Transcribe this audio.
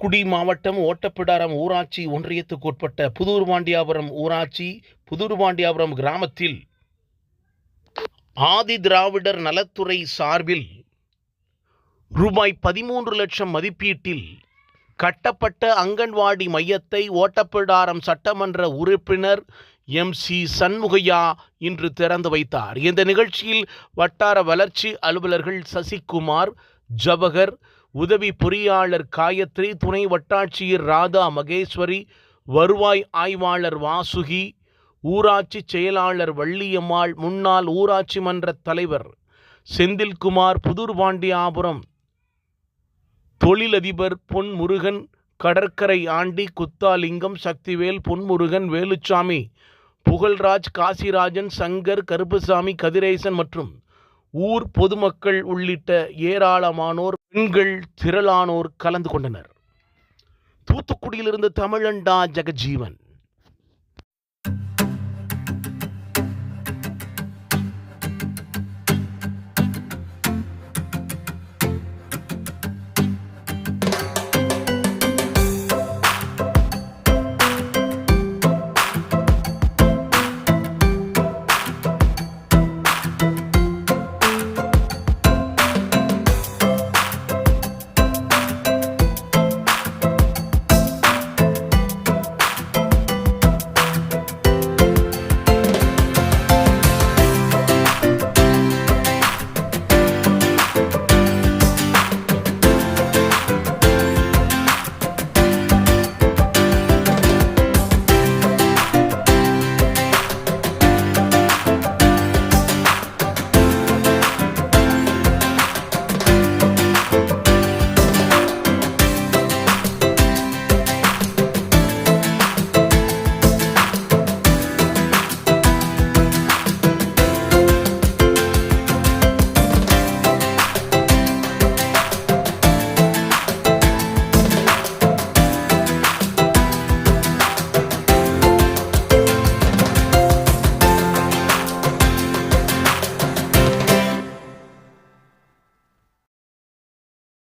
தூத்துக்குடி மாவட்டம் ஓட்டப்பிடாரம் ஊராட்சி ஒன்றியத்துக்குட்பட்ட புதூர்பாண்டியாபுரம் ஊராட்சி புதூர்பாண்டியாபுரம் கிராமத்தில் ஆதி திராவிடர் நலத்துறை சார்பில் ரூபாய் 13 லட்சம் மதிப்பீட்டில் கட்டப்பட்ட அங்கன்வாடி மையத்தை ஓட்டப்பிடாரம் சட்டமன்ற உறுப்பினர் MC சண்முகையா இன்று திறந்து வைத்தார். இந்த நிகழ்ச்சியில் வட்டார வளர்ச்சி அலுவலர்கள் சசிகுமார், ஜவஹர், உதவி பொறியாளர் காயத்ரி, துணை வட்டாட்சியர் ராதா மகேஸ்வரி, வருவாய் ஆய்வாளர் வாசுகி, ஊராட்சி செயலாளர் வள்ளியம்மாள், முன்னாள் ஊராட்சி மன்ற தலைவர் செந்தில்குமார், புதூர்பாண்டியாபுரம் தொழிலதிபர் பொன்முருகன், கடற்கரை ஆண்டி, குத்தாலிங்கம், சக்திவேல், பொன்முருகன், வேலுச்சாமி, புகழ்ராஜ், காசிராஜன், சங்கர், கருப்புசாமி, கதிரேசன் மற்றும் ஊர் பொதுமக்கள் உள்ளிட்ட ஏராளமானோர், பெண்கள் திரளானோர் கலந்து கொண்டனர். தூத்துக்குடியிலிருந்து தமிழண்டா ஜெகஜீவன்.